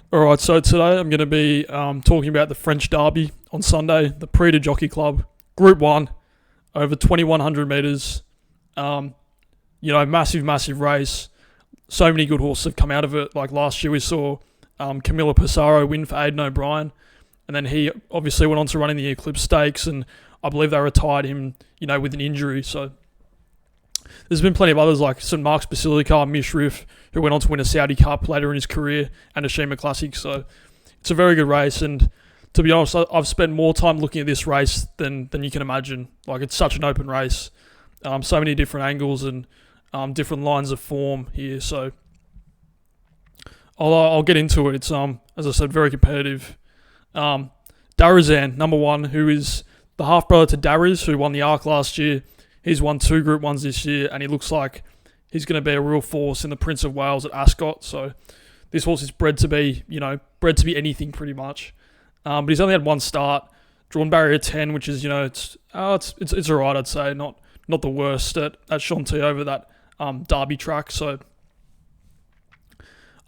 All right, so today I'm going to be talking about the French Derby on Sunday, the Prix de Jockey Club, Group 1, over 2,100 metres. Massive, massive race. So many good horses have come out of it. Like last year we saw Camilla Pissarro win for Aidan O'Brien, and then he obviously went on to run in the Eclipse Stakes, and I believe they retired him, with an injury. So there's been plenty of others like St Mark's Basilica, Mishrif, who went on to win a Saudi Cup later in his career and a Shima Classic. So it's a very good race. And to be honest, I've spent more time looking at this race than you can imagine. Like, it's such an open race. So many different angles and different lines of form here. So I'll get into it. It's, as I said, very competitive. Darazan, number one, who is the half-brother to Dariz, who won the Arc last year. He's won 2 Group 1s this year, and he looks like he's going to be a real force in the Prince of Wales at Ascot. So this horse is bred to be anything pretty much. But he's only had one start, drawn barrier 10, which is, it's all right, I'd say. Not the worst at Chantilly over that Derby track. So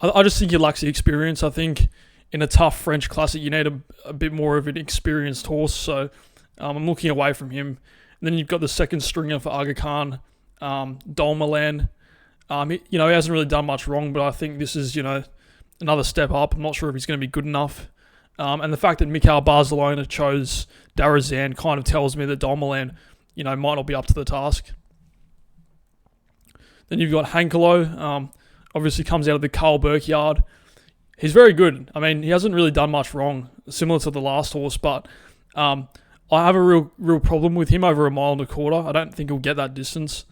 I just think he lacks the experience. I think in a tough French classic, you need a bit more of an experienced horse. So I'm looking away from him. And then you've got the second stringer for Oxagon, Dolmalan. He hasn't really done much wrong, but I think this is, another step up. I'm not sure if he's going to be good enough. And the fact that Mikhail Barcelona chose Darazan kind of tells me that Dolmalan, might not be up to the task. Then you've got Hankelo, obviously comes out of the Carl Burke yard. He's very good. I mean, he hasn't really done much wrong, similar to the last horse, but I have a real problem with him over 1.25 miles. I don't think he'll get that distance.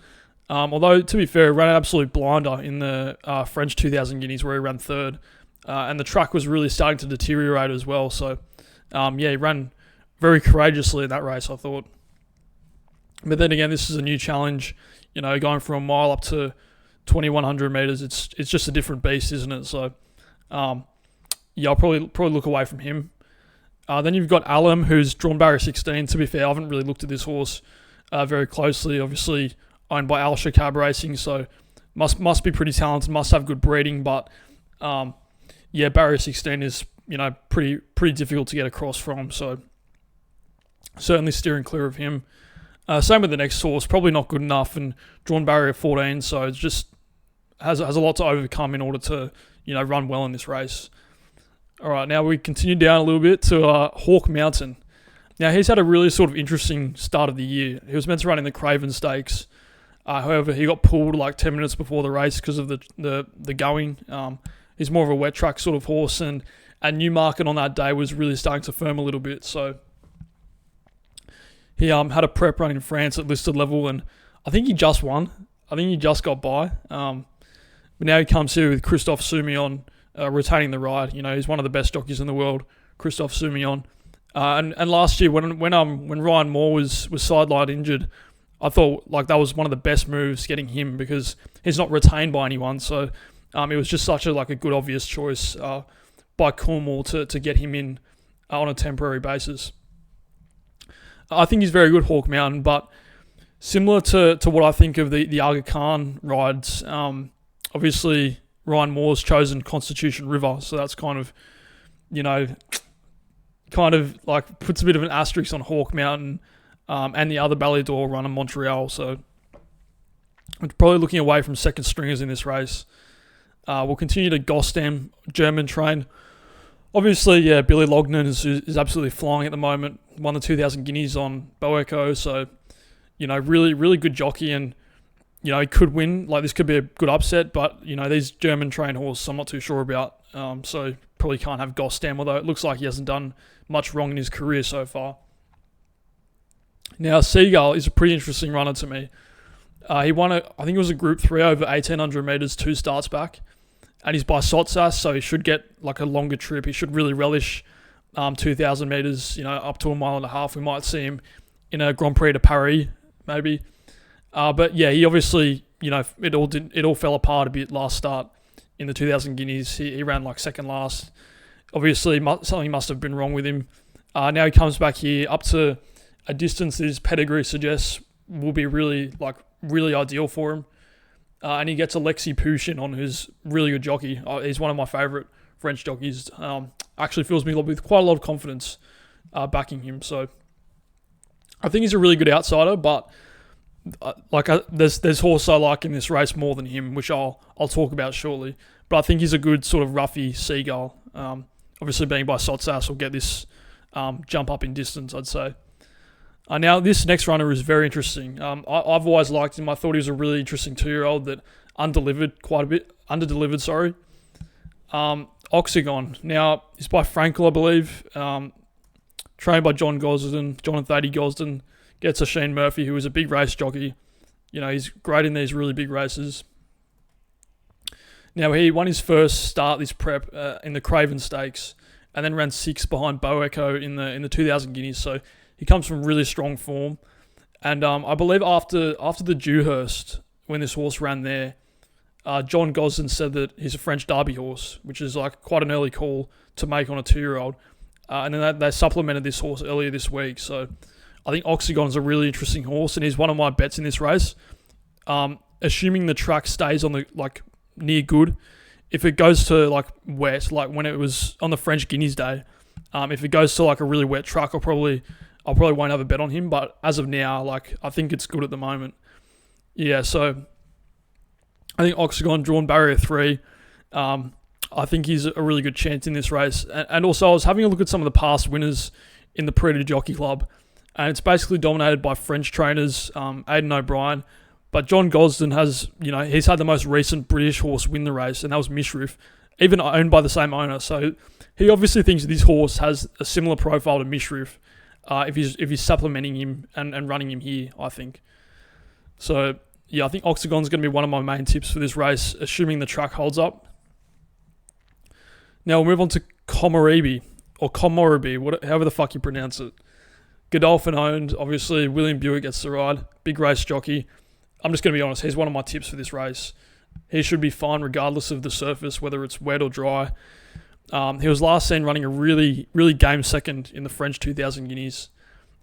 Although, to be fair, he ran an absolute blinder in the French 2,000 Guineas where he ran third. And the track was really starting to deteriorate as well. So, he ran very courageously in that race, I thought. But then again, this is a new challenge. Going from a mile up to 2,100 metres, it's just a different beast, isn't it? So, I'll probably look away from him. Then you've got Alum, who's drawn barrier 16. To be fair, I haven't really looked at this horse very closely. Obviously, owned by Al Shakab Racing, so must be pretty talented, must have good breeding. But barrier 16 is pretty difficult to get across from. So certainly steering clear of him. Same with the next horse, probably not good enough, and drawn barrier 14. So it's just has a lot to overcome in order to run well in this race. All right, now we continue down a little bit to Hawk Mountain. Now, he's had a really sort of interesting start of the year. He was meant to run in the Craven Stakes. However, he got pulled like 10 minutes before the race because of the going. He's more of a wet track sort of horse, and Newmarket on that day was really starting to firm a little bit. So he had a prep run in France at listed level, and I think he just won. I think he just got by. But now he comes here with Christophe Soumillon, retaining the ride. He's one of the best jockeys in the world, Christophe Soumillon. And last year when Ryan Moore was sidelined injured, I thought like that was one of the best moves, getting him, because he's not retained by anyone. So it was just such a good obvious choice by Cornwall to get him in on a temporary basis. I think he's very good, Hawk Mountain, but similar to what I think of the Aga Khan rides. Obviously, Ryan Moore's chosen Constitution River, so that's kind of like puts a bit of an asterisk on Hawk Mountain and the other Ballydor run in Montreal. So I'm probably looking away from second stringers in this race. We'll continue to Gostam, German train. Obviously, Billy Lognan is absolutely flying at the moment. Won the 2,000 Guineas on Boeco, so really, really good jockey, and he could win. Like, this could be a good upset, but, these German trained horses I'm not too sure about. So probably can't have Gostam, although it looks like he hasn't done much wrong in his career so far. Now, Seagull is a pretty interesting runner to me. He won I think it was a Group 3 over 1,800 metres 2 starts back. And he's by Sotsas, so he should get like a longer trip. He should really relish 2,000 metres, up to 1.5 miles. We might see him in a Grand Prix de Paris, maybe. But he obviously, it all fell apart a bit last start in the 2,000 Guineas. He ran like second last. Obviously, something must have been wrong with him. Now he comes back here up to a distance that his pedigree suggests will be really ideal for him. And he gets Alexei Pushin on, who's really good jockey. He's one of my favourite French jockeys. Actually fills me with quite a lot of confidence backing him. So I think he's a really good outsider, but there's horse I like in this race more than him, which I'll talk about shortly. But I think he's a good sort of roughy seagull. Obviously being by Sotsas will get this jump up in distance, I'd say. Now this next runner is very interesting. I've always liked him. I thought he was a really interesting 2-year-old that underdelivered, sorry. Oxagon. Now he's by Frankel, I believe. Trained by John and Thady Gosden. Gets a Sheen Murphy, who is a big race jockey. He's great in these really big races. Now, he won his first start this prep in the Craven Stakes and then ran 6th behind Bo Echo in the 2000 Guineas. So he comes from really strong form. And I believe after the Dewhurst, when this horse ran there, John Gosden said that he's a French Derby horse, which is like quite an early call to make on a 2-year-old. And then they supplemented this horse earlier this week. So I think Oxagon is a really interesting horse, and he's one of my bets in this race. Assuming the track stays on the near good, if it goes to wet, like when it was on the French Guineas day, if it goes to a really wet track, I probably won't have a bet on him. But as of now, I think it's good at the moment. Yeah, so I think Oxagon drawn barrier 3. I think he's a really good chance in this race. And also, I was having a look at some of the past winners in the Predator Jockey Club, and it's basically dominated by French trainers, Aidan O'Brien. But John Gosden has, he's had the most recent British horse win the race, and that was Mishriff, even owned by the same owner. So he obviously thinks this horse has a similar profile to Mishriff if he's supplementing him and running him here, I think. So, yeah, I think Oxagon's going to be one of my main tips for this race, assuming the track holds up. Now we'll move on to Komorebi, however the fuck you pronounce it. Godolphin owned, obviously. William Buick gets the ride. Big race jockey. I'm just going to be honest, he's one of my tips for this race. He should be fine regardless of the surface, whether it's wet or dry. He was last seen running a really, really game second in the French 2000 Guineas.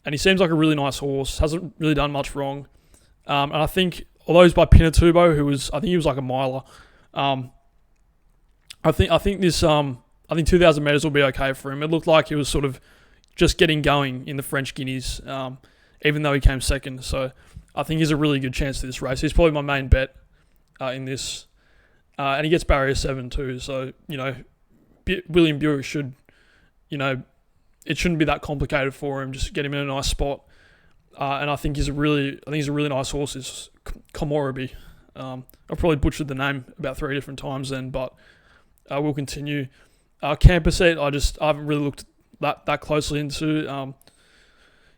And he seems like a really nice horse. Hasn't really done much wrong. And I think, although he's by Pinatubo, I think he was like a miler. I think 2,000 metres will be okay for him. It looked like he was sort of just getting going in the French Guineas, even though he came second. So I think he's a really good chance for this race. He's probably my main bet in this. And he gets barrier 7 too. So, William Buick should, it shouldn't be that complicated for him. Just get him in a nice spot. And I think he's a really nice horse. Is Komorebi. I've probably butchered the name about 3 different times then, but we'll continue. Camperset, I haven't really looked that closely into.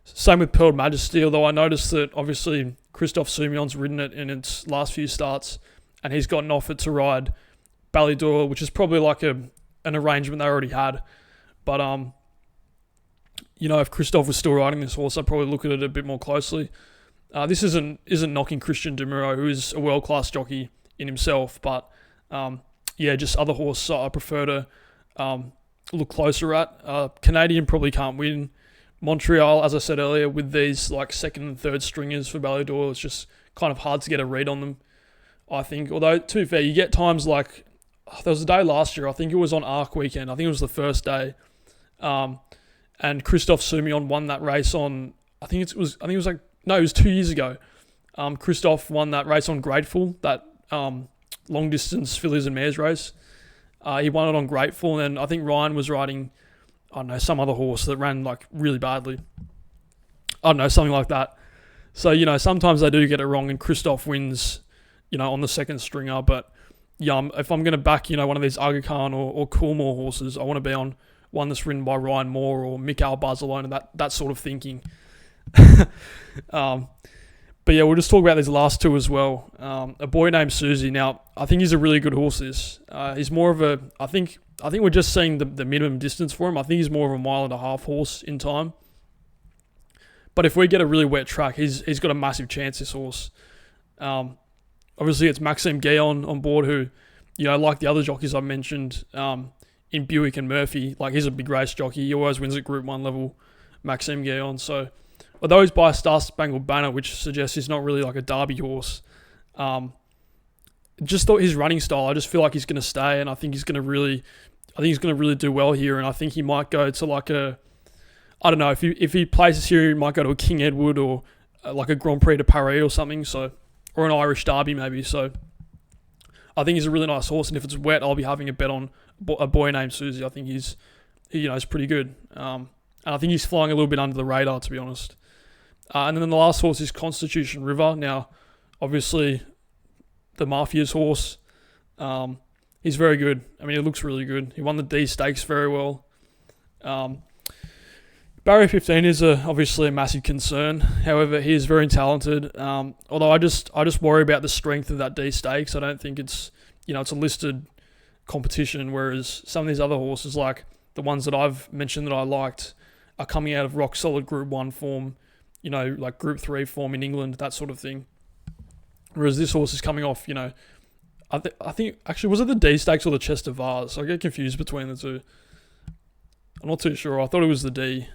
Same with Pearl Majesty, although I noticed that obviously Christophe Soumillon's ridden it in its last few starts, and he's gotten offered to ride Ballydoyle, which is probably like an arrangement they already had. But if Christophe was still riding this horse, I'd probably look at it a bit more closely. This isn't knocking Christian Demuro, who is a world-class jockey in himself, but just other horses I prefer to look closer at. Canadian probably can't win. Montreal, as I said earlier, with these second and third stringers for Ballydoyle, it's just kind of hard to get a read on them, I think. Although, to be fair, you get times there was a day last year, I think it was on Arc weekend, I think it was the first day, and Christophe Soumillon won that race on, it was 2 years ago. Christophe won that race on Grateful, that long distance fillies and mares race. He won it on Grateful, and I think Ryan was riding, some other horse that ran really badly. Something like that. So, sometimes they do get it wrong, and Christophe wins, on the second stringer. But, if I'm going to back, one of these Aga Khan or Coolmore horses, I want to be on one that's ridden by Ryan Moore or Mikael Barcelona, that sort of thinking. But yeah, we'll just talk about these last two as well. A Boy Named Susie. Now, I think he's a really good horse. He's more of a, I think we're just seeing the minimum distance for him. I think he's more of a 1.5 mile horse in time. But if we get a really wet track, he's got a massive chance, this horse. Obviously, it's Maxime Guillon on board who, like the other jockeys I mentioned in Buick and Murphy, he's a big race jockey. He always wins at Group 1 level, Maxime Guillon. So, although he's by a Star Spangled Banner, which suggests he's not really a derby horse, just thought his running style, I just feel like he's going to stay, and I think he's going to really, I think he's going to really do well here, and I think he might go to like I don't know, if he places here, he might go to a King Edward or like a Grand Prix de Paris or something, so, or an Irish Derby maybe. So I think he's a really nice horse, and if it's wet, I'll be having a bet on a Boy Named Susie. I think he's pretty good, and I think he's flying a little bit under the radar, to be honest. And then the last horse is Constitution River. Now, obviously, the Mafia's horse. He's very good. I mean, he looks really good. He won the D Stakes very well. Barrier 15 is obviously a massive concern. However, he is very talented. Although I just worry about the strength of that D Stakes. I don't think it's a listed competition, whereas some of these other horses, like the ones that I've mentioned that I liked, are coming out of rock solid Group 1 form, like Group 3 form in England, that sort of thing. Whereas this horse is coming off, I think, actually, was it the D Stakes or the Chester Vase? I get confused between the two. I'm not too sure. I thought it was the D.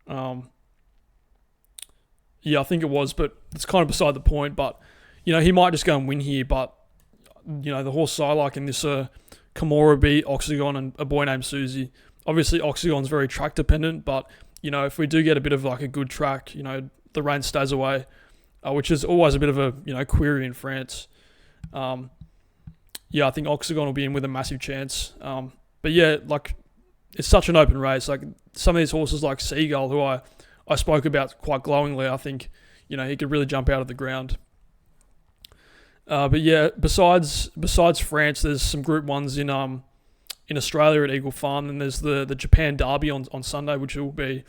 Yeah, I think it was, but it's kind of beside the point. But, he might just go and win here. But, the horse I like in this Komorebi, Oxagon, and a Boy Named Susie. Obviously, Oxagon's very track dependent, but, if we do get a bit of like a good track, the rain stays away, which is always a bit of a, query in France. I think Oxagon will be in with a massive chance. But yeah, like, it's such an open race. Like, some of these horses like Seagull, who I spoke about quite glowingly, I think, he could really jump out of the ground. But yeah, besides France, there's some Group 1s in Australia at Eagle Farm, and there's the Japan Derby on Sunday, which will be,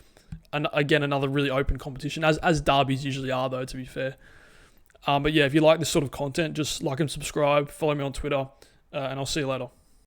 again, another really open competition, as derbies usually are, though, to be fair. But yeah, if you like this sort of content, just like and subscribe, follow me on Twitter, and I'll see you later.